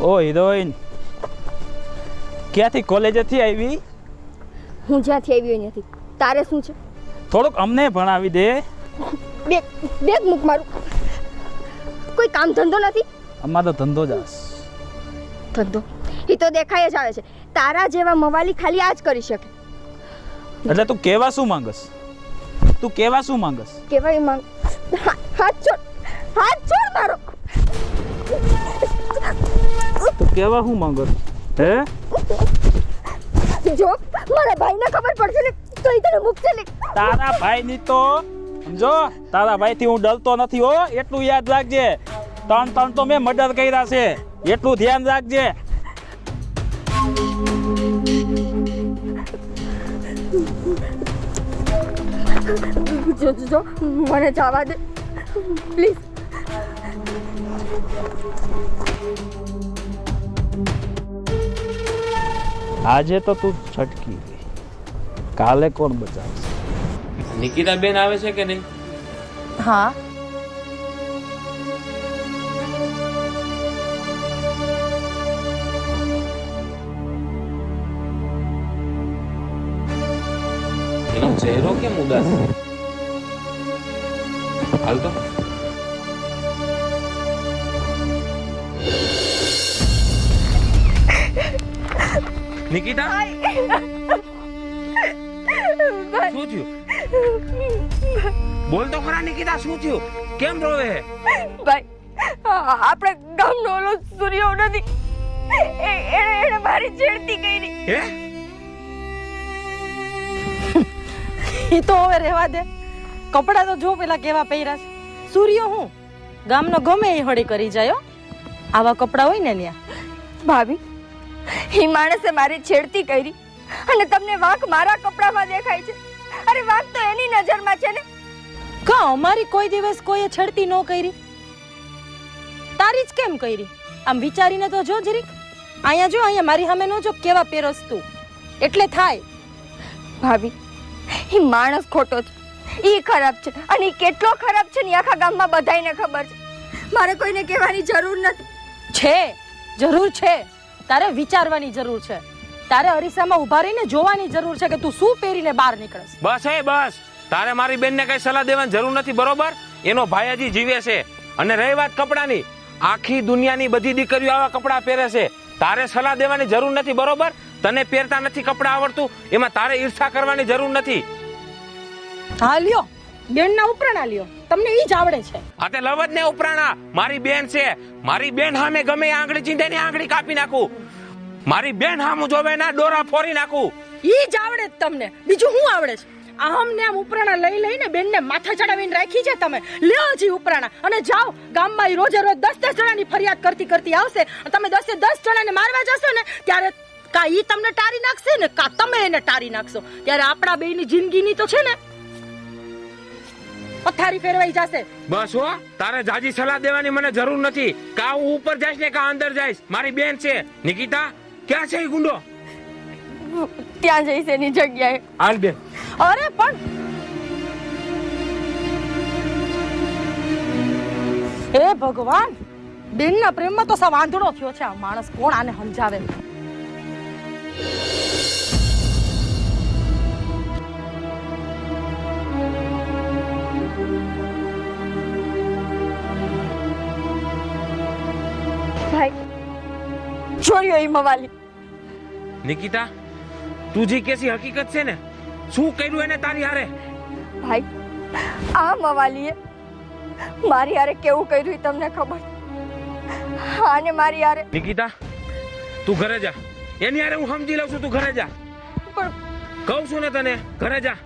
ઓ heroine, ક્યાંથી કોલેજેથી આવી? હું જ્યાંથી આવી હોય નથી. તારે શું છે? થોડુંક અમને ભણાવી દે. બેગ મૂક મારું. કોઈ કામ ધંધો નથી? અમારો ધંધો જ આસ. ધંધો એ તો દેખાય જ આવે છે. તારા જેવા મવાલી ખાલી આ જ કરી શકે. એટલે તું કેવા શું માંગસ? તું કેવા શું માંગસ? કેવાય માંગ. હાથ છોડ મારો. તું કેવા શું માંગસ? હે જો મારા ભાઈને ખબર પડશે ને તો ઈ તને મૂકશે ને. તારા ભાઈની તો સમજો, તારા ભાઈથી હું ડરતો નથી હો, એટલું યાદ રાખજે. ત્રણ તો મેં મર્ડર કર્યા છે, એટલું ધ્યાન રાખજે. જો મને જવા દે પ્લીઝ. આજે તો તું છટકી ગઈ, કાલે કોણ બચાવશે? નિકિતા બેન આવે છે કે નહીં? હા, એનો ચહેરો કેમ ઉદાસ છે? હાલ તો નિકિતા, શું થયું? બોલ તો ખરા નિકિતા, શું થયું? કેમ રોવે હે? ભાઈ, આપણે ગામનો ઓલો સૂર્યો નથી, એને મારી છેડતી કરી. હે? એ તો હવે રહેવા દે. કપડા તો જો પેલા કેવા પહેર્યા છે. સૂર્ય હું ગામનો ગમે એ હળી કરી જાય હો. આવા કપડા હોય ને ન્યા. ભાભી, એ માણસે મારી છેડતી કરી અને તમને વાંક મારા કપડામાં દેખાય છે. અરે વાંક તો એની નજરમાં છે ને. કા અમારી કોઈ દિવસ કોઈએ છેડતી ન કરી? તારી જ કેમ કરી? આમ વિચારીને તો જો જરીક. અહીંયા જો, અહીંયા મારી સામે નો જો કેવા પેરસ તું. એટલે થાય. ભાભી, એ માણસ ખોટો છે, એ ખરાબ છે અને એ કેટલો ખરાબ છે ને આખા ગામમાં બધાયને ખબર છે. મારે કોઈને કહેવાની જરૂર નથી. છે, જરૂર છે. તારે વિચારવાની જરૂર છે. તારે અરીસામાં ઊભા રહીને જોવાની જરૂર છે કે તું શું પહેરીને બહાર નીકળસ. બસ બસ, તારે મારી બેનને કઈ સલાહ દેવાની જરૂર નથી, બરોબર? એનો ભાઈ હજી જીવે છે. અને રહી વાત કપડાની, આખી દુનિયાની બધી દીકરીઓ આવા કપડા પહેરે છે. તારે સલાહ દેવાની જરૂર નથી, બરોબર? તને પહેરતા નથી કપડા આવડતું, એમાં તારે ઈર્ષા કરવાની જરૂર નથી. હા લ્યો, બેનના ઉપરાણા લ્યો, તમને ઈ જ આવડે છે. આ તે લવજ ને ઉપરાણા. મારી બેન છે, મારી બેન સામે ગમે એ આંગળી ચીંધે ની આંગળી કાપી નાખું. મારી બેન સામું જોવે ના ડોરા ફોરી નાખું. ઈ જ આવડે છે તમને, બીજું શું આવડે છે? આમ ને આમ ઉપરાણા લઈને બેનને માથા ચડાવીને રાખી છે તમે. લ્યો જી ઉપરાણા અને જાઓ ગામમાં. ઈ રોજે રોજ 10 જણાની ફરિયાદ કરતી આવશે. તમે 10 જણાને મારવા જશો ને ત્યારે કા ઈ તમને ટારી નાખશે ને કા તમે એને ટારી નાખશો. ત્યારે આપણા બેયની જિંદગીની તો છે ને પથારી ફેરવાઈ જશે. બસ હો, તારે જાજી સલાહ દેવાની મને જરૂર નથી. કા હું ઉપર જઈશ ને કા અંદર જઈશ. મારી બેન છે. નિકિતા, ક્યાં છે ઈ ગુંડો? ત્યાં જઈશ એની જગ્યાએ. હાલ બેન. અરે પણ હે ભગવાન, બેનના પ્રેમમાં તો સા વાંધડો થયો છે આ માણસ. કોણ આને સમજાવે? ભાઈ, જોયો એ મવાલી. નિકિતા, તું જે કેસી હકીકત છે ને, શું કર્યું એને તારી હારે? ભાઈ, આ મવાલીએ મારી હારે કેવું કર્યું તમને ખબર? આને મારી હારે. નિકિતા, તું ઘરે જા. એની હારે હું સમજી લઉં છું, તું ઘરે જા. પણ કહું છું ને તને, ઘરે જા.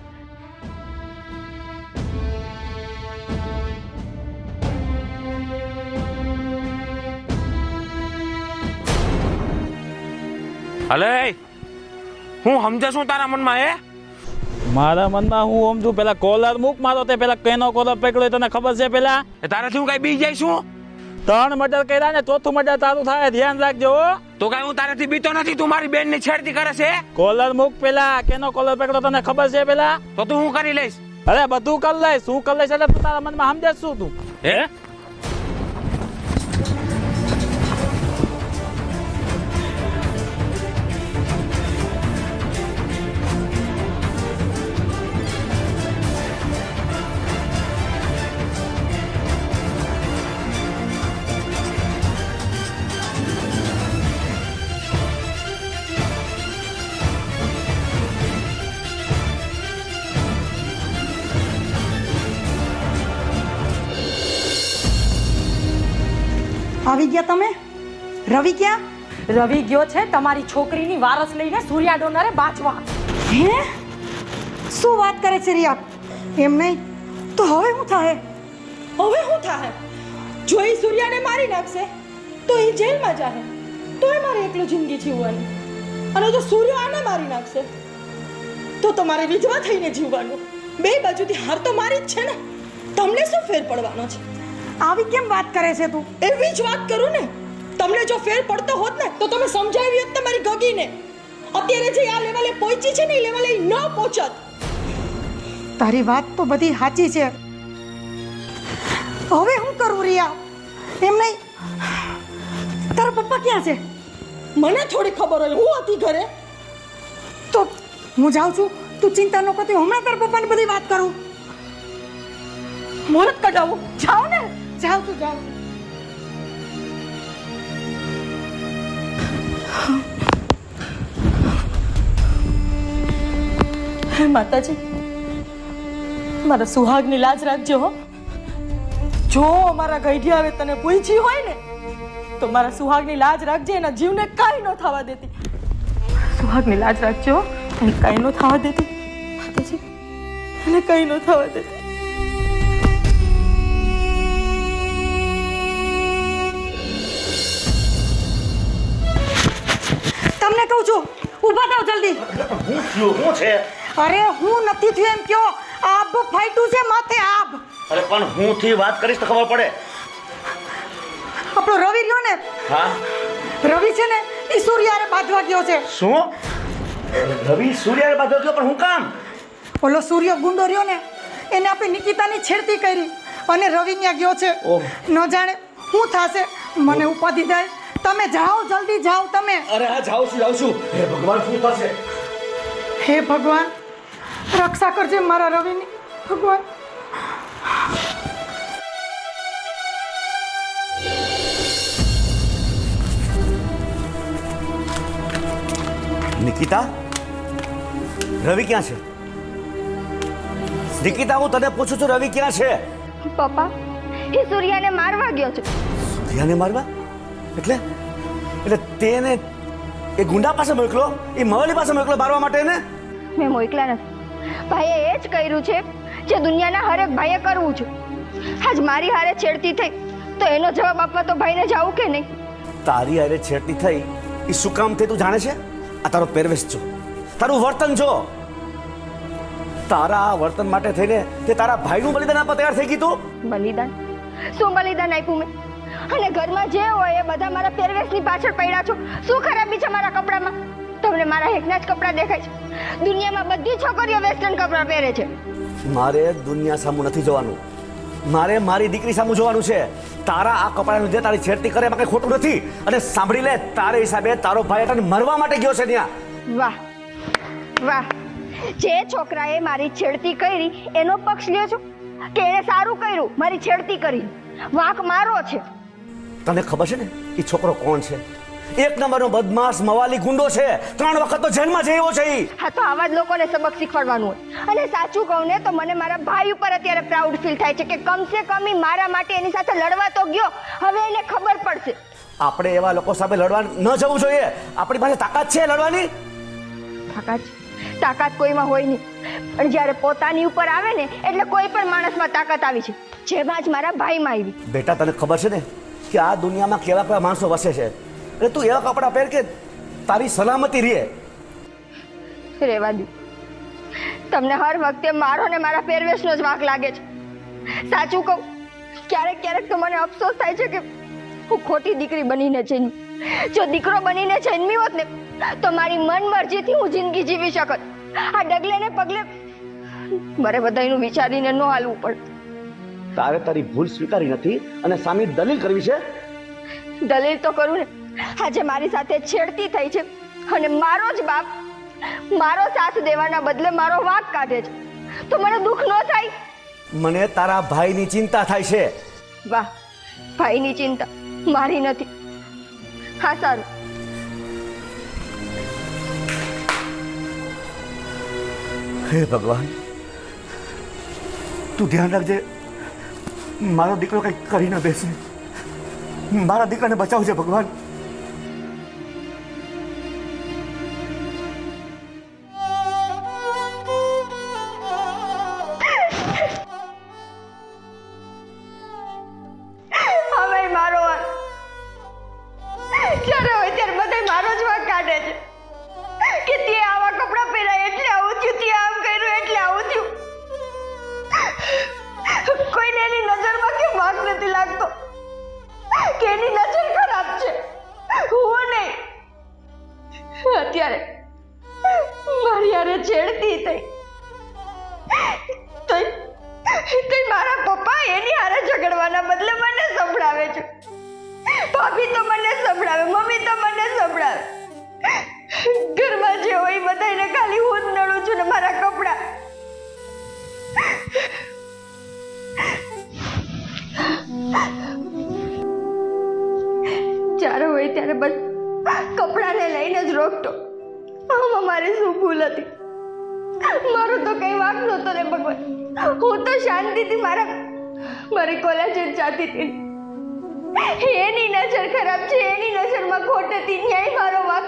અલે, હું સમજે છું તારા મનમાં? હે, મારા મનમાં હું સમજુ. પેલા કોલર મૂક મારો. તે પેલા કેનો કોલર પકડ્યો તને ખબર છે? પેલા તારાથી હું કઈ બી જાય છું? 3 મર્ડર કર્યા ને ચોથું મર્ડર તારું થાય, ધ્યાન રાખજો. તો કઈ હું તારાથી બીતો નથી. તું મારી બેન ની છેડતી કરે છે. કોલર મૂક. પેલા કેનો કોલર પકડ્યો તને ખબર છે? પેલા તો તું હું કરી લઈશ? અરે બધું કરી લઈશ. શું કરી લઈશ એટલે તારા મનમાં સમજે શું તું? હે, આવી ગયા તમે? રવિ ક્યાં? રવિ ગયો છે તમારી છોકરીની વારસ લઈને સૂર્યા ડોનરે બાચવા. હે? શું વાત કરે છે રિયા? એમ નહીં તો હવે શું થાય? હવે શું થાય? જો એ સૂર્યાને મારી નાખશે તો એ જેલમાં જાહે, તો એ મારે એકલું જિંદગી જીવવાની. અને જો સૂર્ય આને મારી નાખશે તો તમારે વિધવા થઈને જીવવાનું. બે બાજુથી હાર તો મારી જ છે ને. તમને શું ફેર પડવાનો છે? આવી કેમ વાત કરે છે તું? એવી જ વાત કરું ને. તમને જો ફેર પડતો હોત ને તો તમે સમજાવી હોત તમારી ગગીને. અત્યારે જે આ લેવલે પહોંચી છે ને એ લેવલે ન પહોંચત. તારી વાત તો બધી સાચી છે. હવે હું કરું રિયા? એમ નહીં, તારા પપ્પા ક્યાં છે? મને થોડી ખબર હોય, હું હતી ઘરે. તો હું જાઉં છું, તું ચિંતા ન કરતી. હમણાં તારા પપ્પાની બધી વાત કરું. મુહૂર્ત કઢાવું. જાઓ ને. જાઉં તું જાઉં. હે માતાજી, મારા સુહાગની લાજ રાખજો હો. જો મારા ગઈઢી આવે તને પૂછી હોય ને તો મારા સુહાગની લાજ રાખજે. એના જીવને કાંઈ ન થવા દેતી. સુહાગની લાજ રાખજો હો. એને કાંઈ ન થવા દેતી માતાજી, એને કાંઈ ન થવા દેતી. તમને કહું છું, ઊભા થાવ જલ્દી. હું થયું? શું છે? અરે હું નથી થયું એમ કયો. આબ ફાટ્યું છે માથે, આબ. અરે પણ હું થી વાત કરીશ તો ખબર પડે. આપણો રવિ રહ્યો ને, હા? રવિ છે ને એ સૂર્યારે બાંધવા ગયો છે. શું? રવિ સૂર્ય બાજુ ગયો, પણ હું કામ? ઓલો સૂર્ય ગુંડો રહ્યો ને એને આપણે નિકિતાની છેડતી કરી અને રવિ ત્યાં ગયો છે. ઓહ. ન જાણે શું થશે. મને ઉપાધિ થાય. તમે જાઓ, જલ્દી જાઓ તમે. અરે હા, જાઉં છું. હે ભગવાન, શું થશે? હે ભગવાન, રક્ષા કરજે મારા રવિની. ભગવાન. નિકિતા, રવિ ક્યાં છે? નિકિતા, હું તને પૂછું છું, રવિ ક્યાં છે? પપ્પા, એ સૂર્યાને મારવા ગયો છે. સૂર્યાને મારવા? એટલે તેને એ ગુંડા પાસે મોકલો, એ મવલી પાસે મોકલો મારવા માટે ને? મેં મોકલા નથી. ભાઈએ એ જ કર્યું છે જે દુનિયાના હરેક ભાઈએ કરવું છે. આજ મારી હારે છેડતી થઈ તો એનો જવાબ આપવા તો ભાઈને જાવું કે નહીં? તારી હારે છેડતી થઈ એ શું કામ થઈ તું જાણે છે? આ તારો પહેરવેશ જો, તારું વર્તન જો. તારા આ વર્તન માટે થઈને તે તારા ભાઈનું બલિદાન આપવા તૈયાર થઈ ગઈ તું. બલિદાન? શું બલિદાન આપ્યું મેં? અને ઘરમાં જે હોય એ બધા મારા પહેરવેશની પાછળ પડ્યા છો. શું ખરાબી છે મારા કપડામાં? તમને મારા હેકના જ કપડાં દેખાય છે. દુનિયામાં બધી છોકરીઓ વેસ્ટર્ન કપડાં પહેરે છે. મારે દુનિયા સામું નથી જોવાનું, મારે મારી દીકરી સામું જોવાનું છે. તારા આ કપડાનું જે તારી છેડતી કરે એમાં કઈ ખોટું નથી. અને સાંભળી લે, તારે હિસાબે તારો ભાઈ તને મરવા માટે ગયો છે ત્યાં. વાહ વાહ, જે છોકરાએ મારી છેડતી કરી એનો પક્ષ લ્યો છો કે એને સારું કર્યું મારી છેડતી કરી? વાંક મારો છે. તને ખબર છે ને એ છોકરો કોણ છે? એક નંબરનો બદમાશ મવાલી ગુંડો છે. 3 વખત તો જેલમાં જયો છે ઈ. હા, તો આવા જ લોકોને સબક શીખવાડવાનું હોય. અને સાચું કહું ને તો મને મારા ભાઈ ઉપર અત્યારે પ્રાઉડ ફીલ થાય છે કે કમસે કમ ઈ મારા માટે એની સાથે લડવા તો ગયો. હવે એને ખબર પડશે. આપણે એવા લોકો સામે લડવા ન જવું જોઈએ. આપણી પાસે તાકાત છે લડવાની. તાકાત કોઈમાં હોય નહીં, પણ જ્યારે પોતાની ઉપર આવે ને એટલે કોઈ પણ માણસમાં તાકાત આવી છે. જેમાં જ મારા ભાઈમાં આવી. બેટા, તને ખબર છે ને કે આ દુનિયામાં કેવા કેવા માણસો વસે છે. એટલે તું એવા કપડાં પહેર કે તારી સલામતી રહે. રેવા દો. તમને હર વખતે મારો ને મારા પહેરવેશનો જ વાંક લાગે છે. સાચું કહું, ક્યારેક ક્યારેક તો મને અફસોસ થાય છે કે હું ખોટી દીકરી બનીને જન્મી. જો દીકરો બનીને જન્મી હોત ને તો મારી મન મરજીથી હું જિંદગી જીવી શકત. આ ડગલે ને પગલે મારે બધાયનું વિચારીને ન હાલવું પડે. તારે તારી ભૂલ સ્વીકારી નથી અને સામે દલીલ કરવી છે. દલીલ તો કરું ને. આજે મારી સાથે છેડતી થઈ છે અને મારો જ બાપ મારો સાથ દેવાના બદલે મારો વાંક કાઢે છે, તો મને દુઃખ ન થાય? મને તારા ભાઈની ચિંતા થાય છે. વાહ, ભાઈની ચિંતા મારી નથી. હા, સારું. હે ભગવાન, તું ધ્યાન રાખજે મારો દીકરો કંઈક કરી ન બેસે. મારા દીકરાને બચાવજે ભગવાન. હવે મારો વાંક. જ્યારે હોય ત્યારે બધાય મારો જ વાંક કાઢે છે કે તે આવા કપડાં પહેરાય એટલે આવું થયું, તે આમ કર્યું એટલે આવું થયું. કોઈને એની નજરમાં કેમ વાંક નથી લાગતો કે એની નજર ખરાબ છે, હું નહીં. અત્યારે મારી હારે છેડતી થઈ તોય મારા પપ્પા એની હારે ઝઘડવાના બદલે મને સંભળાવે છે. ભાભી તો મને સંભળાવે, મમ્મી તો મને સંભળાવે. ઘરમાં જે હોય બધાને ખાલી હું જ નડું છું ને મારા કપડાં. જ્યારે હોય ત્યારે બસ કપડાને લઈને જ રોકતો. આમાં મારી શું ભૂલ હતી? મારું તો કઈ વાંક નહોતો ને ભગવાન. હું તો શાંતિથી મારી કોલેજ જ જાતી હતી. એની નજર ખરાબ છે, એની નજરમાં ખોટ હતી, ન્યાય મારો વાંક.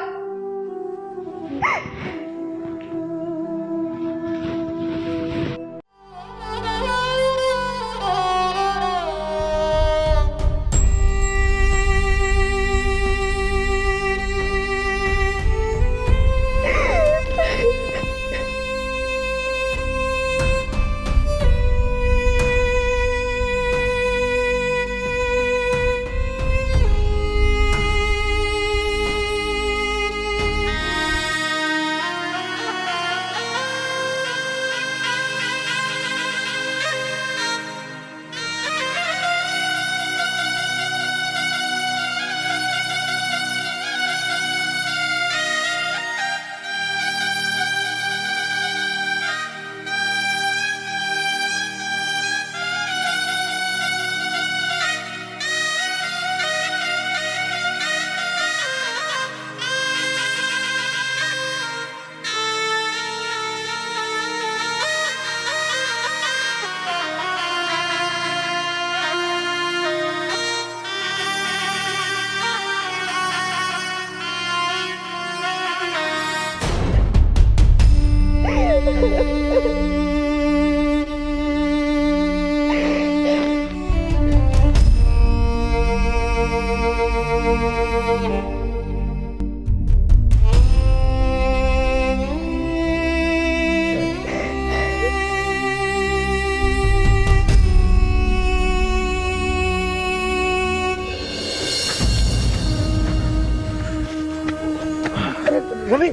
રવિ,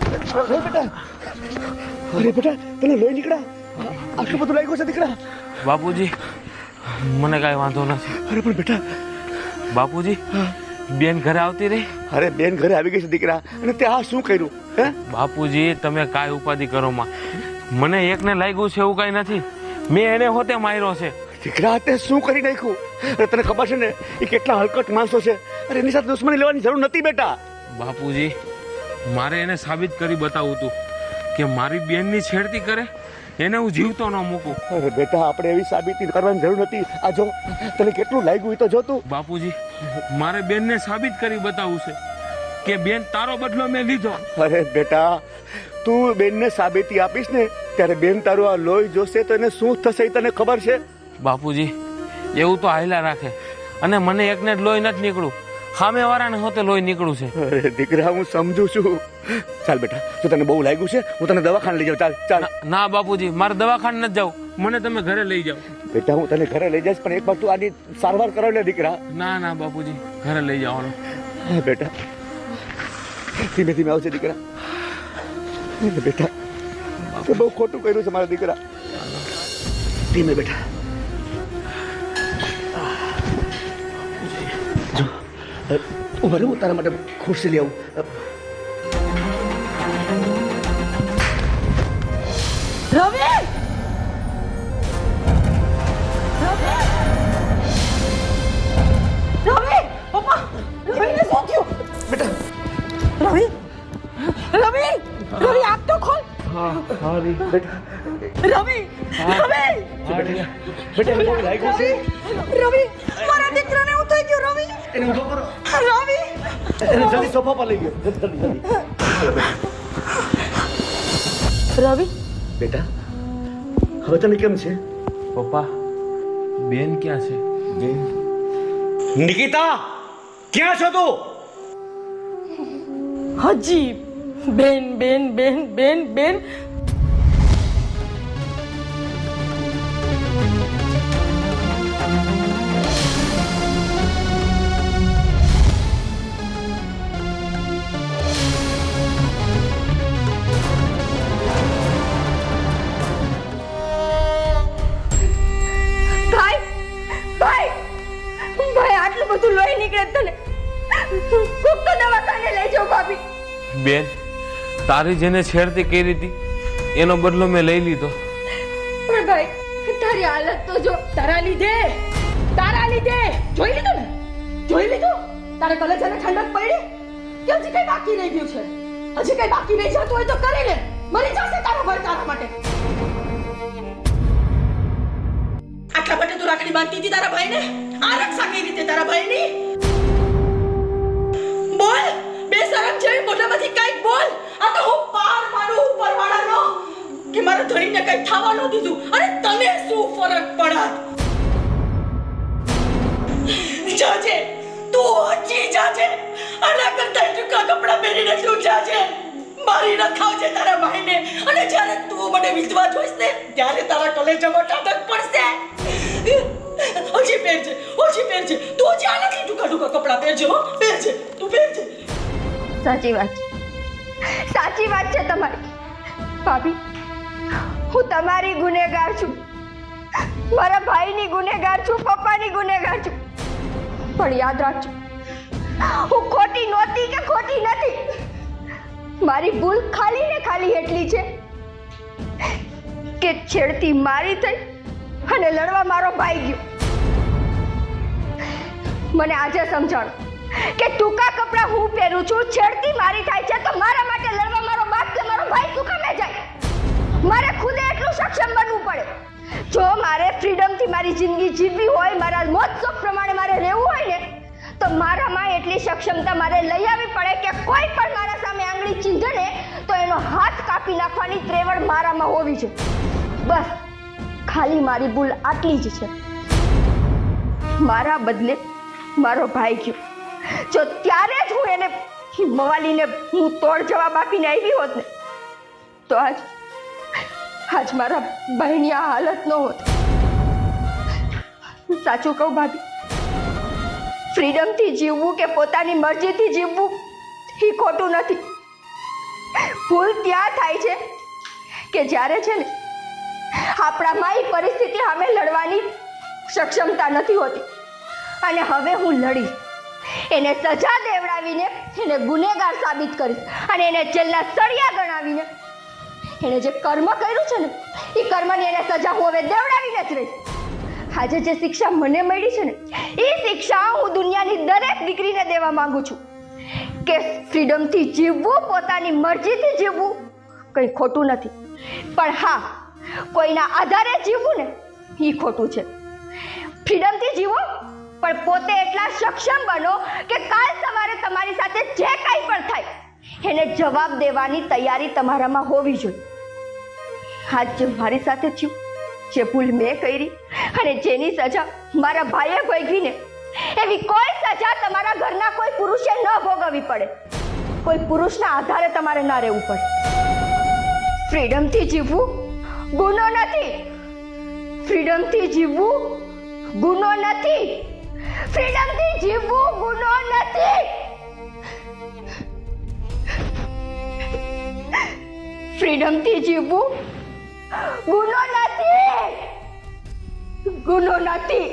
રવિ બેટા, અરે બેટા તને લોહી નીકળ્યા, આટલું બધું લાગ્યું છે દીકરા? બાપુજી મને કાંઈ વાંધો નથી. અરે પણ બેટા, બાપુજી બેન ઘરે આવતી રહી. અરે બેન ઘરે આવી ગઈ છે દીકરા, અને તે આ શું કર્યું? હે બાપુજી તમે કાંઈ ઉપાધિ કરો માં, મને એકને લાગ્યું છે એવું કાંઈ નથી. મેં એને હોતે માર્યો છે. દીકરા તે શું કરી નાખ્યું? અરે તને ખબર છે ને એ કેટલા હલકટ માણસો છે. અરે એની સાથે દુશ્મની લેવાની જરૂર નથી બેટા. બાપુજી મારે એને સાબિત કરી બતાવવું હતું કે મારી બેનની છેડતી કરે એને હું જીવતો ન મૂકું. અરે બેટા આપણે એવી સાબિતી કરવાની જરૂર નથી. આ જો તને કેટલું લાગ્યું એ તો જો તું. બાપુજી મારે બેનને સાબિત કરી બતાવવું છે કે બેન તારો બદલો મેં લીધો. અરે બેટા તું બેનને સાબિતી આપીશ ને ત્યારે બેન તારું આ લોહી જોશે તો એને શું થશે એ તને ખબર છે? બાપુજી એવું તો હાયલા રાખે અને મને એકને જ લોહી નથી નીકળું, સામે વાળાને હોતે લોહી નીકળું છે. અરે દીકરા હું સમજુ છું. ચાલ બેટા જો તને બહુ લાગ્યું છે હું તને દવાખાને લઈ જાઉં. ચાલ ચાલ. ના બાપુજી મારે દવાખાને નથી જવું, મને તમે ઘરે લઈ જાઓ. બેટા હું તને ઘરે લઈ જઈશ પણ એક વાર તું આની સારવાર કરાવ લે દીકરા. ના ના બાપુજી ઘરે લઈ જવાનો. હા બેટા ધીમે ધીમે આવશે દીકરા. બેટા તે બહુ ખોટું કર્યું છે મારા દીકરા. ધીમે બેટા. જો ઉભા રહો, હું તારા માટે ખુરશી લઈ આવું. રવિ! રવિ! પપ્પા! રવિને શું થયું? બેટા રવિ! રવિ! રવિ આંખ તો ખોલ! બેટા રવિ! રવિ! બેટા બહુ લાગ્યું છે. રવિ! મારા દીકરાને એવું થઈ ગયું રવિ! એને ઊભો કરો. રવિ એને જલ્દી સોફા પર લઈ ગયો. જલ્દી. રવિ બેટા હવે તને કેમ છે? પપ્પા બેન ક્યાં છે? નિકિતા ક્યાં છો તું? હજી બેન બેન બેન બેન બેન ભાઈ ભાઈ ભાઈ આટલું બધું લોહી નીકળે તને કોક તો દવાખાને લઈ જાઓ ભાભી. બેન તારી જેને છેડતી કરી હતી એનો બદલો મેં લઈ લીધો. પણ ભાઈ તારી હાલત તો જો. તારા લીધે જોઈ લીધું ને? જોઈ લીધું? તારા કલેજાને ઠંડક પડી કે હજી કઈ બાકી રહી ગયું છે? હજી કઈ બાકી રહી જતું હોય તો કરી લે. મરી જશે તારો ભાઈ તારા માટે. આટલા માટે તું રાખડી બાંધતી હતી તારા ભાઈને? આ રક્ષા કઈ રીતે તારા ભાઈની? બોલ, બેશરમ જેવી મોઢામાંથી કંઈક બોલ. આ તો હું પાર મારું ઉપરવાળાનો કે મારા ધણીને કંઈ થવા ન દીધું. અરે તને શું ફરક પડત? જાજે તું હજી જાજે. આના કરતા ટૂંકા કપડાં પહેરીને તું જાજે. મારી નખાવજે તારા ભાઈને. અને જ્યારે તું મને વિધવા જોઈશ ને ત્યારે તારા કલેજામાં ટાટક પડશે. હજી પહેરજે. તું હજી આનાથી ટૂંકા કપડાં પહેરજે. હો પહેરજે, તું પહેરજે. સાચી વાત છે તમારી ભાભી. હું તમારી ગુનેગાર છું, મારા ભાઈની ગુનેગાર છું, પપ્પાની ગુનેગાર છું. પણ યાદ રાખજો, હું ખોટી નહોતી કે ખોટી નથી. મારી ભૂલ ખાલી ને ખાલી એટલી છે કે છેડતી મારી થઈ અને લડવા મારો ભાઈ ગયો. મને આજે સમજાણો કે ટૂંકા કપડાં હું પહેરું છું, છેડતી મારી થાય છે તો મારા માટે લડવા મારો બાપ કે મારો ભાઈ શું કામે જાય? મારે ખુદે એટલું સક્ષમ બનવું પડે. જો મારે ફ્રીડમથી મારી જિંદગી જીવવી હોય, મારા મોજ શોખ પ્રમાણે મારે રહેવું હોય ને તો મારામાં એટલી સક્ષમતા મારે લઈ આવવી પડે કે કોઈ પણ મારા સામે આંગળી ચીંધે ને તો એનો હાથ કાપી નાખવાની ત્રેવડ મારામાં હોવી છે. બસ ખાલી મારી ભૂલ આટલી જ છે. મારા બદલે મારો ભાઈ ગયો. જો ત્યારે જ હું એને મવાલીને હું તોડ જવાબ આપીને આવી હોત ને તો આજ મારા ભાઈની આ હાલત ન હોત. સાચું કહું ભાભી, ફ્રીડમથી જીવવું કે પોતાની મરજીથી જીવવું એ ખોટું નથી. ભૂલ ત્યાં થાય છે કે જ્યારે છે ને આપણામાં એ પરિસ્થિતિ સામે લડવાની સક્ષમતા નથી હોતી. અને હવે હું લડીશ. એને સજા દેવડાવીને એને ગુનેગાર સાબિત કરીશ અને એને જેલના સળિયા ગણાવીને એને જે કર્મ કર્યું છે ને એ કર્મની એને સજા હું હવે દેવડાવીને જ રહીશ. આજે જે શિક્ષા મને મળી છે ને એ શિક્ષા હું દુનિયાની દરેક દીકરીને દેવા માંગુ છું કે ફ્રીડમથી જીવવું, પોતાની મરજીથી જીવવું કંઈ ખોટું નથી. પણ હા, કોઈના આધારે જીવવું ને એ ખોટું છે. ફ્રીડમથી જીવો પણ પોતે એટલા સક્ષમ બનો કે કાલ સવારે તમારી સાથે જે કાંઈ પણ થાય એને જવાબ દેવાની તૈયારી તમારામાં હોવી જોઈએ. આજ જે મારી સાથે થયું, જે ભૂલ મેં કરી અને જેની સજા મારા ભાઈએ ભોગવી ને એવી કોઈ સજા તમારા ઘરના કોઈ પુરુષે ન ભોગવવી પડે. કોઈ પુરુષના આધારે તમારે ના રહેવું પડે. ફ્રીડમથી જીવવું ગુનો નથી. ફ્રીડમથી જીવવું ગુનો નથી. ફ્રીડમથી જીવવું ગુનો નથી. ફ્રીડમથી જીવવું ગુનો નથી. ગુનો નથી.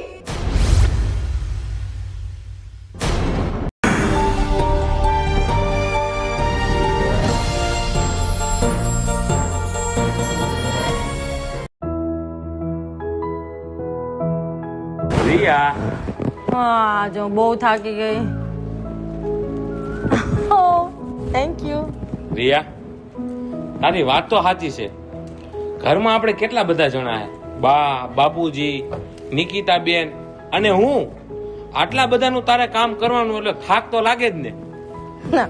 રિયા હા, જો બહુ થાકી ગઈ. Thank you. રિયા તારી વાત તો સાચી છે. ઘરમાં આપણે કેટલા બધા જણા હે, બા, બાપુજી, નિકિતા બેન અને હું. આટલા બધાનું તારે કામ કરવાનું એટલે થાક તો લાગે જ ને. ના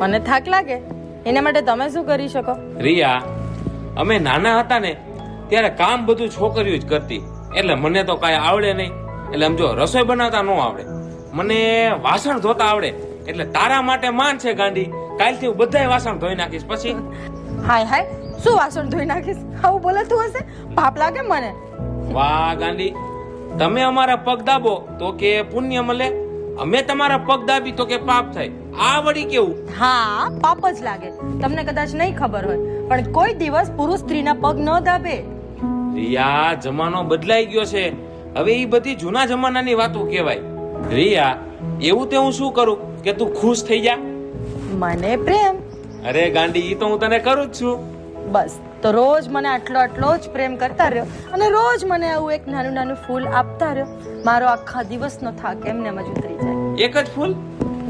મને થાક લાગે એના માટે તમે શું કરી શકો? રિયા, અમે નાના હતા ને ત્યારે કામ બધું છોકરીઓ જ કરતી, એટલે મને તો કાંઈ આવડે નહીં. એટલે આમ જો રસોઈ બનાવતા ન આવડે, મને વાસણ ધોતા આવડે. એટલે તારા માટે માન છે ગાંડી, કાલથી હું બધાય વાસણ ધોઈ નાખીશ. પછી હાય હાય શું વાસણ ધોઈ નાખીશ? આવું બોલતું હશે, પાપ લાગે મને. વાહ ગાંડી, તમે અમારા પગ દાબો તો કે પુણ્ય મળે, અમે તમારા પગ દાબી તો કે પાપ થાય. આ વળી કેવું? હા પાપ જ લાગે. તમને કદાચ નહીં ખબર હોય પણ કોઈ દિવસ પુરુષ સ્ત્રીના પગ ન દાબે. રિયા, જમાનો બદલાઈ ગયો છે, હવે એ બધી જૂના જમાનાની વાતો કહેવાય. રિયા, એવું તે હું શું કરું કે તું ખુશ થઈ જા? મને પ્રેમ. અરે ગાંડી, ઈ તો હું તને કરું જ છું. બસ તો રોજ મને આટલો આટલો જ પ્રેમ કરતા રહ્યો અને રોજ મને આવું એક નાનું નાનું ફૂલ આપતા રહ્યો, મારો આખા દિવસનો થાક એમને જ ઉતરી જાય. એક જ ફૂલ?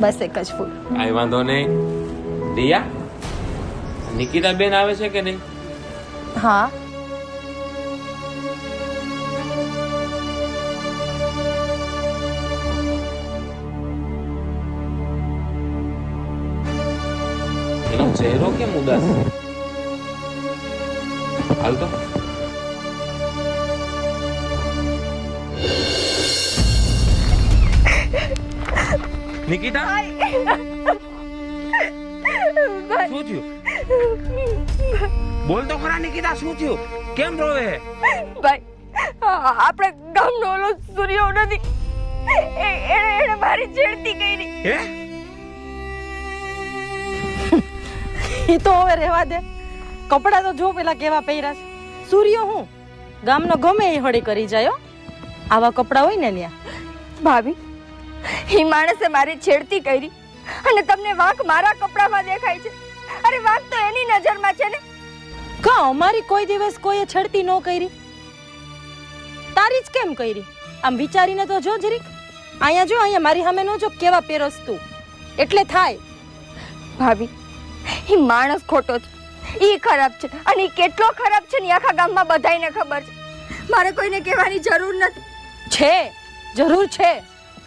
બસ એક જ ફૂલ. કાંઈ વાંધો નહીં. રિયા, નિકિતા બેન આવે છે કે નહીં? હા એનો ચહેરો કેમ ઉદાસ છે? હાલ તો નિકિતા, શું થયું? બોલ તો ખરા નિકિતા, શું થયું? કેમ રોવે હે? ભાઈ આપણે ગામનો ઓલો સૂર્યો નથી, એને મારી છેડતી કરી. હે? એ તો હવે રહેવા દે. કપડા તો જો પેલા કેવા પહેર્યા છે. સૂર્ય હું ગામનો ગમે એ હળી કરી જાય હો. આવા કપડા હોય ને ન્યા. ભાભી, એ માણસે મારી છેડતી કરી અને તમને વાંક મારા કપડામાં દેખાય છે. અરે વાંક તો એની નજરમાં છે ને. કા અમારી કોઈ દિવસ કોઈએ છડતી ન કરી? તારી જ કેમ કરી? આમ વિચારીને તો જો જરીક. અહીંયા જો, અહીંયા મારી સામે નો જો કેવા પેરસ તું, એટલે થાય. ભાભી, એ માણસ ખોટો છે, એ ખરાબ છે અને એ કેટલો ખરાબ છે ને આખા ગામમાં બધાયને ખબર છે. મારે કોઈને કહેવાની જરૂર નથી. છે, જરૂર છે.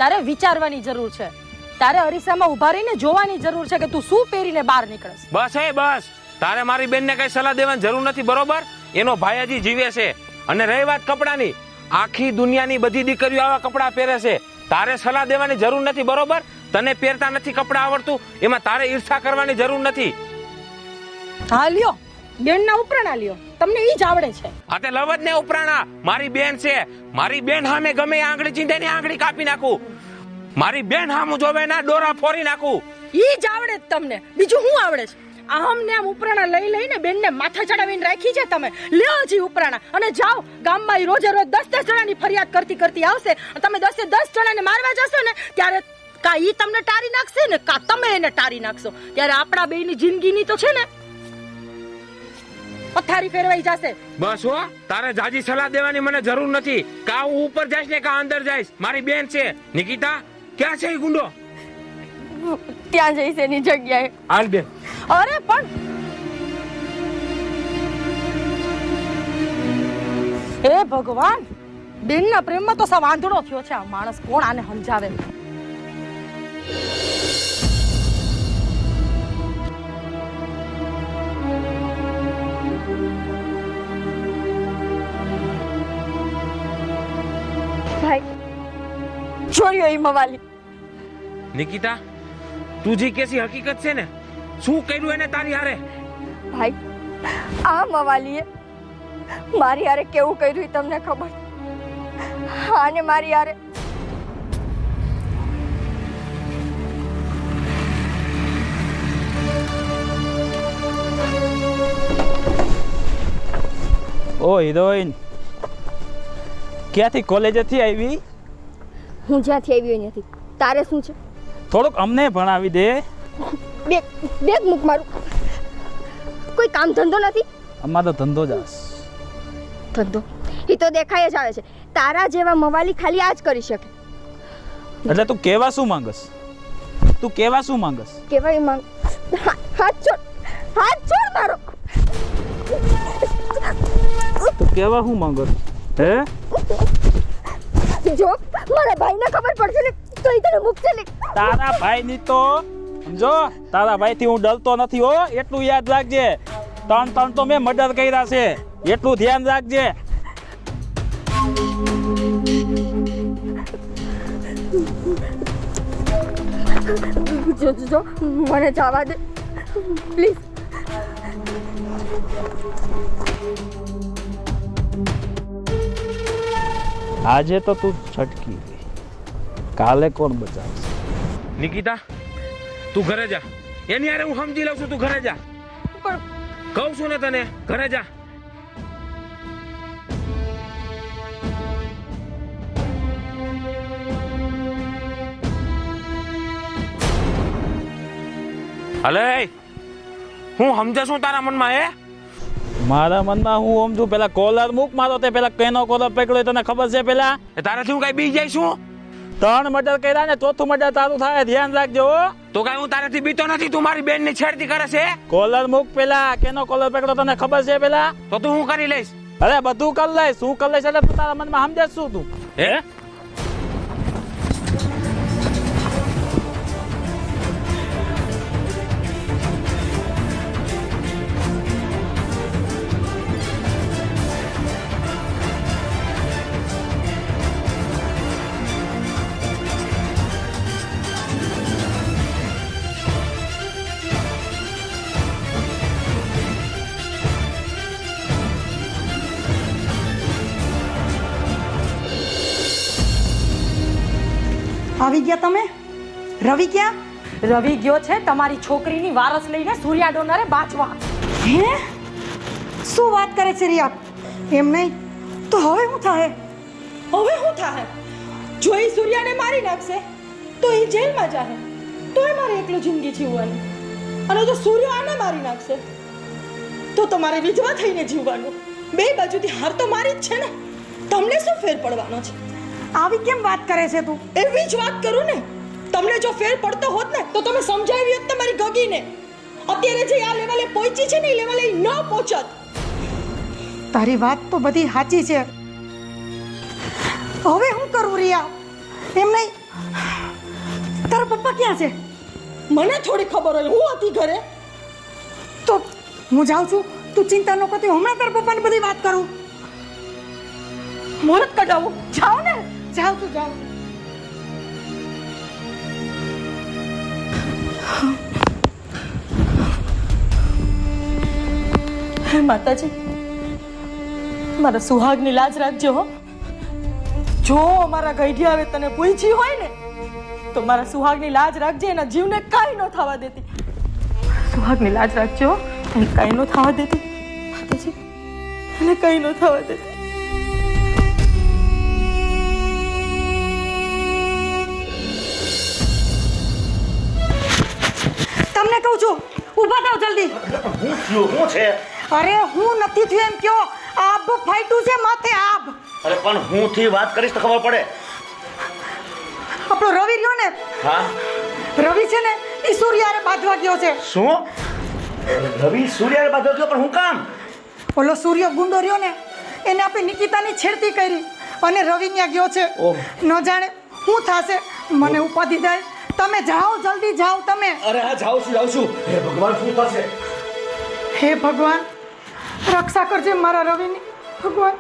તારે વિચારવાની જરૂર છે. તારે અરીસામાં ઊભા રહીને જોવાની જરૂર છે કે તું શું પહેરીને બહાર નીકળસ. બસ હે બસ, તારે મારી બેનને કઈ સલાહ દેવાની જરૂર નથી, બરોબર? એનો ભાઈ હજી જીવે છે. અને રહી વાત કપડાની, આખી દુનિયાની બધી દીકરીઓ આવા કપડા પહેરે છે, તારે સલાહ દેવાની જરૂર નથી, બરોબર? તને પહેરતા નથી કપડા આવડતું, એમાં તારે ઈર્ષા કરવાની જરૂર નથી. હા લ્યો, બેનના ઉપરાણા લ્યો, તમને ઈ જ આવડે છે. આ તે લવજ ને ઉપરાણા, મારી બેન છે. મારી બેન સામે ગમે એ આંગળી ચીંધે ની આંગળી કાપી નાખું. મારી બેન સામું જોવે ના ડોરા ફોરી નાખું. ઈ જ આવડે જ તમને, બીજું શું આવડે છે? આમ ને આમ ઉપરાણા લઈ લઈને બેનને માથા ચડાવીને રાખી છે તમે. લ્યો જી ઉપરાણા અને જાઓ ગામમાં રોજે રોજ 10 જણાની ફરિયાદ કરતી કરતી આવશે. તમે 10 જણાને મારવા જશો ને ત્યારે કા ઈ તમને ટારી નાખશે ને કા તમે એને ટારી નાખશો. ત્યારે આપણા બેયની જિંદગીની તો છે ને પથારી ફેરવાઈ જશે. બસ હો, તારે જાજી સલાહ દેવાની મને જરૂર નથી. કા હું ઉપર જઈશ ને કા અંદર જઈશ, મારી બેન છે. નિકિતા, ક્યાં છે એ ગુંડો? ત્યાં જઈશ એની જગ્યાએ. હાલ બેન. અરે પણ હે ભગવાન, બેનના પ્રેમમાં તો સા વાંધડો થયો છે. આ માણસ કોણ આને સમજાવે? ભાઈ, જોયો એ મવાલી. નિકિતા, તું જે કેસી હકીકત છે ને, શું કર્યું એને તારી હારે? ભાઈ, આ મવાલીએ મારી હારે કેવું કર્યું એ તમને ખબર છે? આને મારી હારે ઓ હિરોઈન, ક્યાંથી કોલેજેથી આવી? હું જ્યાંથી આવી હોય નથી. તારે શું છે? થોડુંક અમને ભણાવી દે. બેગ મૂક મારું. કોઈ કામ ધંધો નથી? અમારો ધંધો જ આસ. ધંધો એ તો દેખાય જ આવે છે. તારા જેવા મવાલી ખાલી આ જ કરી શકે. એટલે તું કેવા શું માંગસ? તું કેવા શું માંગસ? કેવાય માંગ. હાથ છોડ મારો. તું કેવા શું માંગસ? હે જો મારા ભાઈને ખબર પડશે ને તો એ તને મૂકશે ને. તારા ભાઈની તો સમજો, તારા ભાઈથી હું ડરતો નથી હો, એટલું યાદ રાખજે. 3 તો મેં મર્ડર કર્યા છે, એટલું ધ્યાન રાખજે. જો મને જવા દે પ્લીઝ. આજે તો તું છટકી ગઈ, કાલે કોણ બચાવશે? નિકિતા, તું ઘરે જા. એની હારે હું સમજી લઉં છું, તું ઘરે જા. પણ કહું છું ને તને, ઘરે જા. હલે, હું સમજે છું તારા મનમાં? મારા મનમાં હું સમજુ, પેલા કોલર મૂક મારો. તે પેલા કેનો કોલર પકડ્યો તને ખબર છે? પેલા તારાથી હું કઈ બી જાય છું? 3 મર્ડર કર્યા ને, ચોથું મર્ડર તારું થાય, ધ્યાન રાખજો હો. તો કઈ હું તારાથી બીતો નથી. તું મારી બેન ની છેડતી કરે છે. કોલર મૂક પેલા, કેનો કોલર પકડ્યો તને ખબર છે? પેલા તો તું હું કરી લઈશ? અરે બધું કરી લઈશ, શું કરી લઈશ એટલે તું તારા મનમાં સમજે શું તું? હે? આવી ગયા તમે? રવિ ક્યાં? રવિ ગયો છે તમારી છોકરીની વારસ લઈને સૂર્યા ડોનરે બાચવા. હે? શું વાત કરે છે રિયા? એમ નહીં તો હવે શું થાય? હવે શું થાય? જો એ સૂર્યાને મારી નાખશે તો એ જેલમાં જાહે, તોય મારે એકલું જિંદગી જીવવાની. અને જો સૂર્ય આને મારી નાખશે તો તમારે વિધવા થઈને જીવવાનું. બે બાજુથી હાર તો મારી જ છે ને. તમને શું ફેર પડવાનો છે? આવી કેમ વાત કરે છે તું? એવી જ વાત કરું ને. તમને જો ફેર પડતો હોત ને તો તમે સમજાવી હોત તમારી ગગીને. અત્યારે જે આ લેવલે પહોંચી છે ને એ લેવલે ન પહોંચત. તારી વાત તો બધી સાચી છે. હવે હું કરું રિયા? એમ નહીં, તારા પપ્પા ક્યાં છે? મને થોડી ખબર હોય, હું હતી ઘરે. તો હું જાઉં છું, તું ચિંતા ન કરતી. હમણાં તારા પપ્પાને બધી વાત કરું. મુહૂર્ત કઢાવું. જાઓ ને. જાઉં તું જાઉં. હે માતાજી, મારા સુહાગની લાજ રાખજો હો. જો મારા ગઈઢી આવે તને પૂછી હોય ને તો મારા સુહાગની લાજ રાખજે. એના જીવને કાંઈ ન થવા દેતી. સુહાગની લાજ રાખજો, એને કાંઈ ન થવા દેતી. માતાજી, એને કાંઈ ન થવા દેતી. તમને કહું છું, ઊભા થાવ જલ્દી. હું થયું? શું છે? અરે હું નથી થયું એમ કયો. આબ ફાટ્યું છે માથે, આબ. અરે પણ હું થી વાત કરીશ તો ખબર પડે. આપણો રવિ રહ્યો ને, હા? રવિ છે ને એ સૂર્યારે બાંધવા ગયો છે. શું? રવિ સૂર્ય બાજુ ગયો, પણ હું કામ? ઓલો સૂર્ય ગુંડો રહ્યો ને, એને આપણે નિકિતાની છેડતી કરી અને રવિ ત્યાં ગયો છે. ઓહ. ન જાણે શું થશે. મને ઉપાધિ થાય. તમે જાઓ, જલ્દી જાઓ તમે. અરે હા, જાઉં છું. હે ભગવાન, શું થશે? હે ભગવાન, રક્ષા કરજે મારા રવિની. ભગવાન.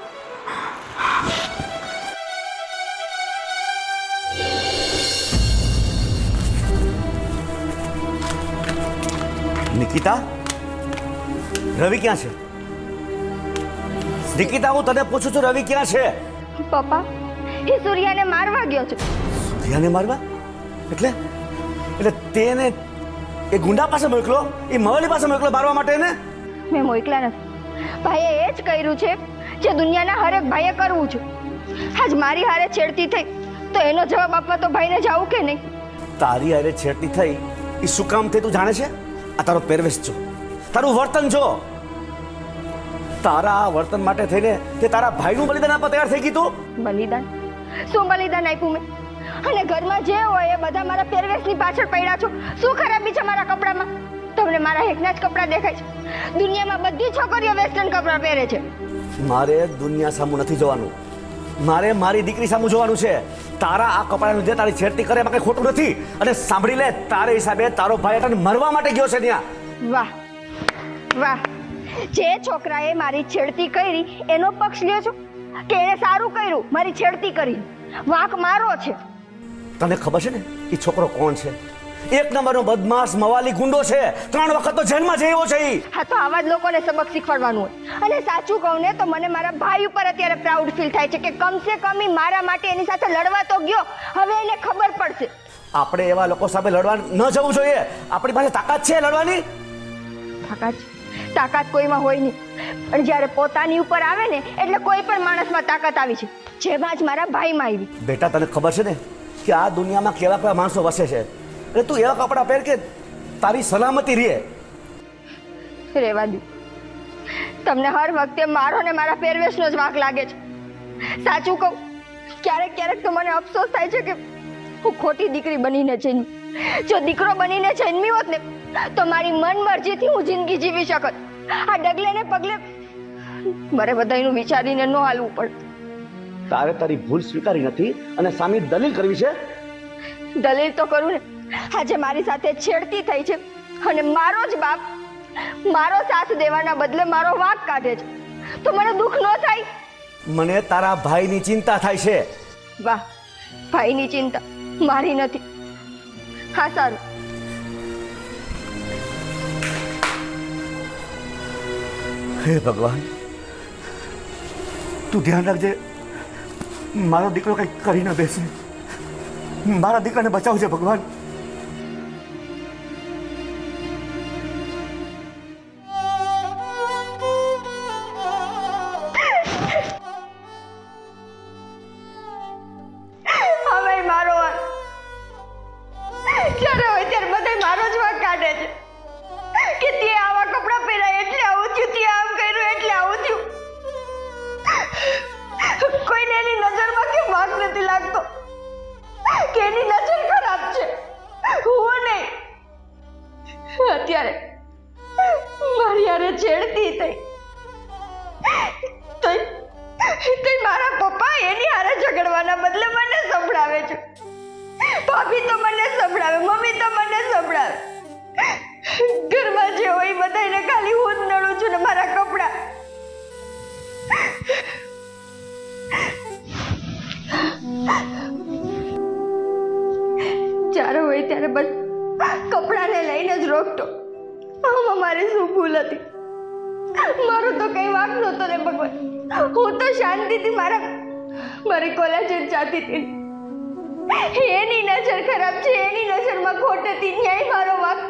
નિકિતા, રવિ ક્યાં છે? નિકિતા, હું તને પૂછું છું, રવિ ક્યાં છે? પપ્પા, એ સૂર્યાને મારવા ગયો છે. સૂર્યાને મારવા? એટલે તેને એ ગુંડા પાસે મોકલો, એ મવલી પાસે મોકલો મારવા માટે ને? મેં મોકલા નથી. ભાઈએ એ જ કર્યું છે જે દુનિયાના હરેક ભાઈએ કરવું છે. આજ મારી હારે છેડતી થઈ તો એનો જવાબ આપવા તો ભાઈને જાવું કે નહીં? તારી હારે છેડતી થઈ એ શું કામ થઈ તું જાણે છે? આ તારો પહેરવેશ જો, તારું વર્તન જો. તારા આ વર્તન માટે થઈને તે તારા ભાઈનું બલિદાન આપવા તૈયાર થઈ ગઈ તું. બલિદાન? શું બલિદાન આપ્યું મેં? અને ઘરમાં જે હોય એ બધા મારા પહેરવેશની પાછળ પડ્યા છો. શું ખરાબી છે મારા કપડામાં? તમને મારા એકના જ કપડાં દેખાય છે? દુનિયામાં બધી છોકરીઓ વેસ્ટર્ન કપડાં પહેરે છે. મારે દુનિયા સામું નથી જવાનું. મારે મારી દીકરી સામું જોવાનું છે. તારા આ કપડાને લીધે તારી છેડતી કરે એમાં કઈ ખોટું નથી. અને સાંભળી લે, તારે હિસાબે તારો ભાઈ તને મરવા માટે ગયો છે ત્યાં. વાહ વાહ, જે છોકરાએ મારી છેડતી કરી એનો પક્ષ લ્યો છો કે એણે સારું કર્યું મારી છેડતી કરી? વાંક મારો છે. તને ખબર છે ને એ છોકરો કોણ છે? એક નંબરનો બદમાશ મવાલી ગુંડો છે. 3 વખત તો જેલમાં જઈવો છે ઈ. હા, તો આવા જ લોકોને સબક શીખવાડવાનું હોય. અને સાચું કહું ને તો મને મારા ભાઈ ઉપર અત્યારે પ્રાઉડ ફીલ થાય છે કે કમસે કમ ઈ મારા માટે એની સાથે લડવા તો ગયો. હવે એને ખબર પડશે. આપણે એવા લોકો સામે લડવા ન જવું જોઈએ. આપણી પાસે તાકાત છે લડવાની. તાકાત કોઈમાં હોય નહીં, પણ જ્યારે પોતાની ઉપર આવે ને એટલે કોઈ પણ માણસમાં તાકાત આવી છે, જેમાં જ મારા ભાઈમાં આવી. બેટા, તને ખબર છે ને કે આ દુનિયામાં કેવા કેવા માણસો વસે છે. એટલે તું એવા કપડાં પહેર કે તારી સલામતી રહે. રેવા દો. તમને હર વખતે મારો ને મારા પહેરવેશનો જ વાંક લાગે છે. સાચું કહું, ક્યારેક તો મને અફસોસ થાય છે કે હું ખોટી દીકરી બનીને જન્મી. જો દીકરો બનીને જન્મી હોત ને તો મારી મન મરજીથી હું જિંદગી જીવી શકત. આ ડગલે ને પગલે મારે બધાયનું વિચારીને ન હાલવું પડે. તારે તારી ભૂલ સ્વીકારી નથી અને સામે દલીલ કરવી છે. દલીલ તો કરું ને. આજે મારી સાથે છેડતી થઈ છે અને મારો જ બાપ મારો સાથ દેવાના બદલે મારો વાંક કાઢે છે, તો મને દુઃખ ન થાય? મને તારા ભાઈની ચિંતા થાય છે. વાહ, ભાઈની ચિંતા મારી નથી. હા, સારું. હે ભગવાન, તું ધ્યાન રાખજે. મારો દીકરો કંઈક કરી ન બેસે. મારા દીકરાને બચાવજે ભગવાન. હવે મારો વાંક. જ્યારે હોય ત્યારે બધાય મારો જ વાંક કાઢે છે કે તે આવા કપડાં પહેરાય એટલે આવું થયું, તે આમ કર્યું એટલે આવું થયું. કોઈને એની નજરમાં કેમ વાંક નથી લાગતો કે એની નજર ખરાબ છે? હું નહીં. અત્યારે મારી હારે છેડતી થઈ તો મારા પપ્પા એની હારે ઝઘડવાના બદલે મને સંભળાવે છે. ભાભી તો મને સંભળાવે, મમ્મી તો મને સંભળાવે. ઘરમાં જે હોય બધાને ખાલી હું જ નડું છું ને મારા કપડાં. જ્યારે હોય ત્યારે બસ કપડાને લઈને જ રોકતો. આમાં મારી શું ભૂલ હતી? મારું તો કઈ વાંક નહોતો ને ભગવાન. હું તો શાંતિથી મારી કોલેજ જ જાતી હતી. એની નજર ખરાબ છે, એની નજરમાં ખોટ હતી, ન્યાય મારો વાંક.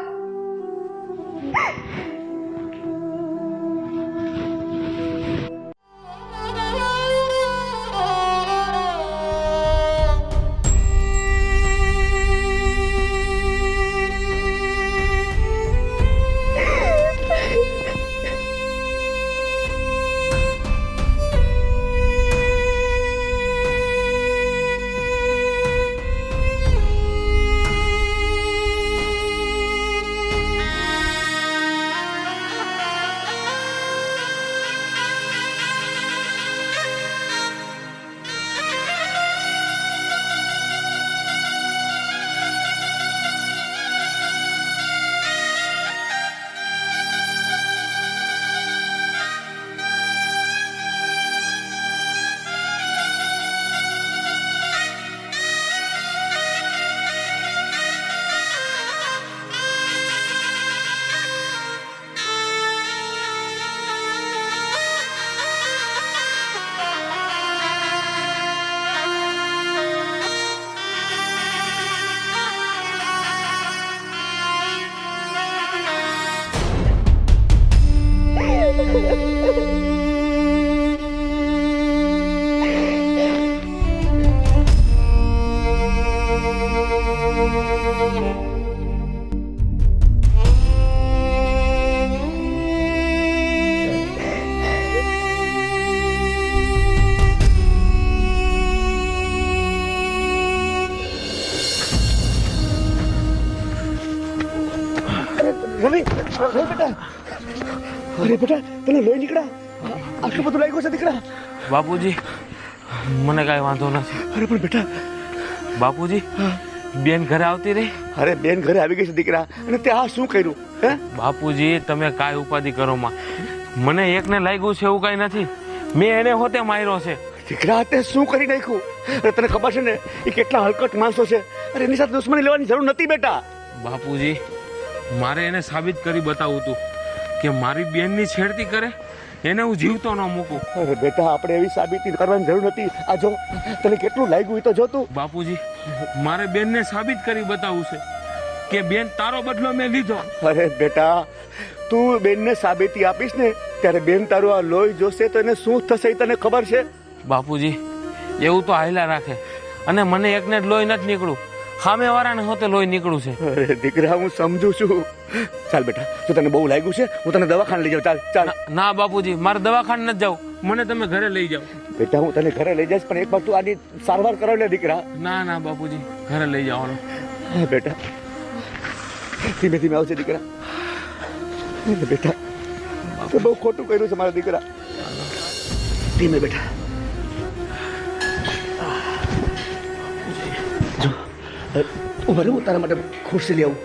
રવિ, બેટા. અરે બેટા, તને લોહી નીકળ્યા? આટલું બધું લાગ્યું છે દીકરા? બાપુજી, મને કાંઈ વાંધો નથી. અરે પણ બેટા, બાપુજી, બેન ઘરે આવતી રહી. અરે બેન ઘરે આવી ગઈ છે દીકરા, અને તે આ શું કર્યું? હે બાપુજી, તમે કાંઈ ઉપાધિ કરો માં. મને એકને લાગ્યું છે એવું કાંઈ નથી. મેં એને હોતે માર્યો છે. દીકરા, તે શું કરી નાખ્યું? અરે તને ખબર છે ને એ કેટલા હલકટ માણસો છે. અરે એની સાથે દુશ્મની લેવાની જરૂર નથી બેટા. બાપુજી, મારે એને સાબિત કરી બતાવવું હતું કે મારી બેનની છેડતી કરે એને હું જીવતો ન મૂકું. અરે બેટા, આપણે એવી સાબિતી કરવાની જરૂર નથી. આ જો તને કેટલું લાગ્યું એ તો જો તું. બાપુજી, મારે બેનને સાબિત કરી બતાવવું છે કે બેન તારો બદલો મેં લીધો. અરે બેટા, તું બેનને સાબિતી આપીશ ને ત્યારે બેન તારું આ લોહી જોશે તો એને શું થશે એ તને ખબર છે? બાપુજી, એવું તો હાયલા રાખે અને મને એકને જ લોહી નથી નીકળું, સામે વાળાને હોતે લોહી નીકળું છે. અરે દીકરા, હું સમજુ છું. ચાલ બેટા, જો તને બહુ લાગ્યું છે હું તને દવાખાને લઈ જાઉં. ચાલ ચાલ. ના બાપુજી, મારે દવાખાને નથી જવું, મને તમે ઘરે લઈ જાઓ. બેટા, હું તને ઘરે લઈ જઈશ, પણ એક વાર તું આની સારવાર કરાવ લે દીકરા. ના બાપુજી, ઘરે લઈ જવાનું. હા બેટા, ધીમે ધીમે આવશે દીકરા. બેટા, તે બહુ ખોટું કર્યું છે મારા દીકરા. ધીમે બેટા. જો ઉભા રહો, હું તારા માટે ખુરશી લઈ આવું.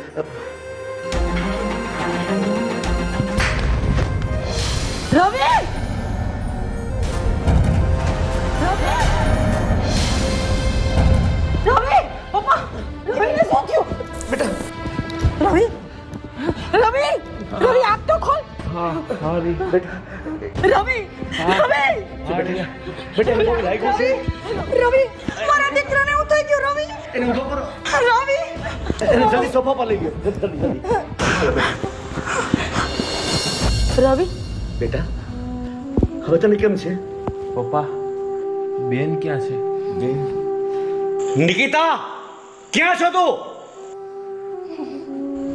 રવિ! રવિ! પપ્પા! રવિને શું થયું? બેટા, રવિ! રવિ! રવિ, આંખ તો ખોલ! બેટા, રવિ! રવિ! બેટા, એને બહુ લાગ્યું છે. રવિ! મારા દીકરાને એવું થઈ ગયું, રવિ! એને ઊભો કરો. રવિ! એને જલ્દી સોફા પર લઈ ગયો. જલ્દી. રવિ! બેટા, હવે તને કેમ છે? પપ્પા, બેન ક્યાં છે? નિકિતા, ક્યાં છો તું?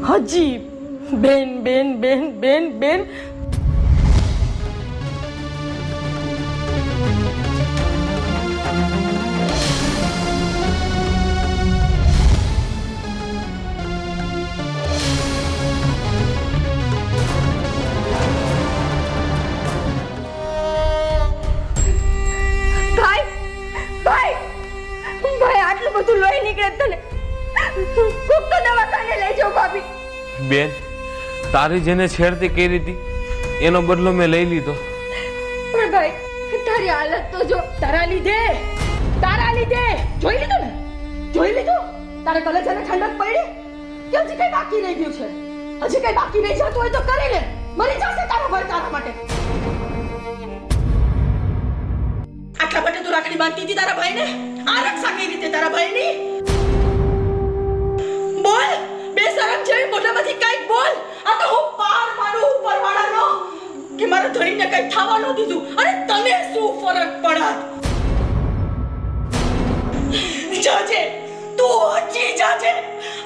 હજી બેન બેન બેન બેન બેન. ભાઈ ભાઈ ભાઈ, આટલું બધું લોહી નીકળે તને, કોક તો દવાખાને લઈ જાઓ ભાભી. બેન, તારી જેને છેડતી કરી હતી એનો બદલો મેં લઈ લીધો. પણ ભાઈ, તારી હાલત તો જો. તારા લીધે જોઈ લીધું ને? જોઈ લીધું? તારા કલેજાને ઠંડક પડી કે હજી કઈ બાકી રહી ગયું છે? હજી કઈ બાકી રહી જતું હોય તો કરી લે. મરી જશે તારો ભાઈ તારા માટે. આટલા માટે તું રાખડી બાંધતી હતી તારા ભાઈને? આ રક્ષા કઈ રીતે તારા ભાઈની? બોલ, બેશરમ જેવી મોઢામાંથી કંઈક બોલ. આ તો હું પાર મારું ઉપરવાળાનો કે મારા ધણીને કંઈ થવા ન દીધું, અને તને શું ફરક પડત? જાજે, તું હજી જાજે.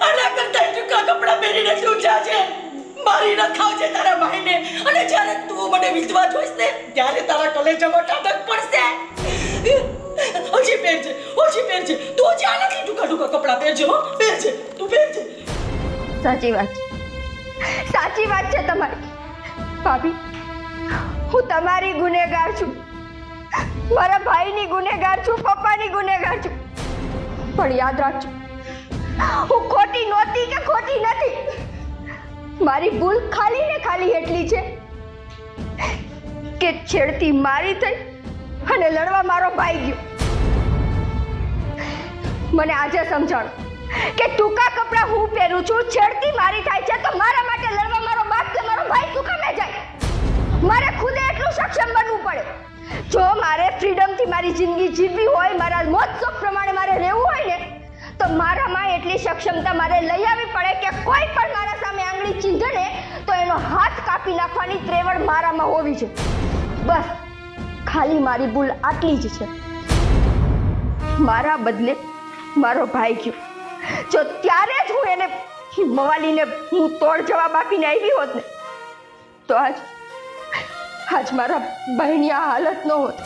આના કરતા ટૂંકા કપડાં પહેરીને તું જાજે. મારી નખાવજે તારા ભાઈને, અને જ્યારે તું મને વિધવા જોઈશ ને ત્યારે તારા કલેજામાં ઠંડક પડશે. હજી પહેરજે. તું હજી આનાથી ટૂંકા કપડાં પહેરજે. હો, પહેરજે, તું પહેરજે. સાચી વાત છે તમારી ભાભી. હું તમારી ગુનેગાર છું, મારા ભાઈની ગુનેગાર છું, પપ્પાની ગુનેગાર છું. પણ યાદ રાખજો, હું ખોટી નહોતી કે ખોટી નથી. મારી ભૂલ ખાલી ને ખાલી એટલી છે કે છેડતી મારી થઈ અને લડવા મારો ભાઈ ગયો. મને આજે સમજાણો કે ટૂંકા કપડાં હું પહેરું છું, છેડતી મારી થાય છે, તો મારા માટે લડવા મારો બાપ કે મારો ભાઈ શું કામે જાય? મારે ખુદે એટલું સક્ષમ બનવું પડે. જો મારે ફ્રીડમથી મારી જિંદગી જીવવી હોય, મારા મોજ શોખ પ્રમાણે મારે રહેવું હોય ને, તો મારામાં એટલી સક્ષમતા મારે લઈ આવવી પડે કે કોઈ પણ મારા સામે આંગળી ચીંધે ને તો એનો હાથ કાપી નાખવાની ત્રેવડ મારામાં હોવી છે. બસ ખાલી મારી ભૂલ આટલી જ છે. મારા બદલે મારો ભાઈ ગયો. જો ત્યારે જ હું એને મવાલીને હું તોડ જવાબ આપીને આવી હોત ને તો આજ મારા બહેની આ હાલત ન હોત.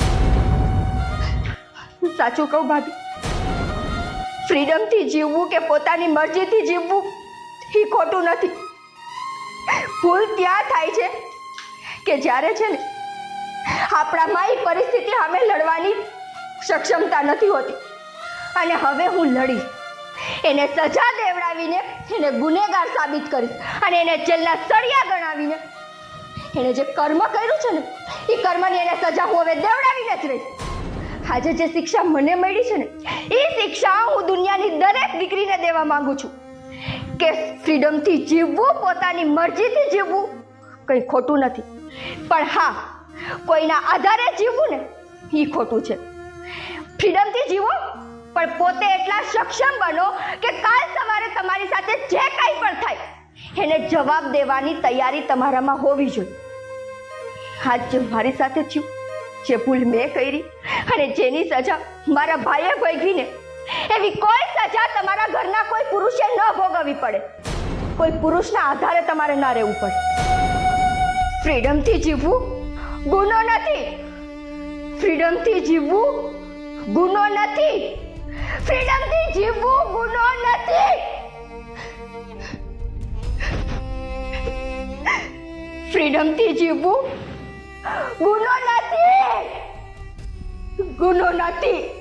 સાચું કહું ભાભી, ફ્રીડમથી જીવવું કે પોતાની મરજીથી જીવવું એ ખોટું નથી. ભૂલ ત્યાં થાય છે કે જ્યારે છે ને આપણામાં એ પરિસ્થિતિ સામે લડવાની સક્ષમતા નથી હોતી. અને હવે હું લડીશ. એને સજા દેવડાવીને એને ગુનેગાર સાબિત કરીશ. અને એને જેલના સળિયા ગણાવીને એને જે કર્મ કર્યું છે ને એ કર્મની એને સજા હું હવે દેવડાવીને જ રહીશ. આજે જે શિક્ષા મને મળી છે ને એ શિક્ષા હું દુનિયાની દરેક દીકરીને દેવા માંગુ છું કે ફ્રીડમથી જીવવું, પોતાની મરજીથી જીવવું કંઈ ખોટું નથી. પણ હા, કોઈના આધારે જીવવું ને એ ખોટું છે. ફ્રીડમથી જીવો, પણ પોતે એટલા સક્ષમ બનો કે કાલ સવારે તમારી સાથે જે કાંઈ પણ થાય એને જવાબ દેવાની તૈયારી તમારામાં હોવી જોઈએ. આજ જે મારી સાથે થયું, જે ભૂલ મેં કરી અને જેની સજા મારા ભાઈએ ભોગવીને, એવી કોઈ સજા તમારા ઘરના કોઈ પુરુષે ન ભોગવવી પડે. કોઈ પુરુષના આધારે તમારે ના રહેવું પડે. ફ્રીડમથી જીવવું ગુનો નથી. ફ્રીડમથી જીવવું ગુનો નથી. ફ્રીડમથી જીવવું ગુનો નથી. ફ્રીડમથી જીવવું ગુનો નથી. ગુનો નથી.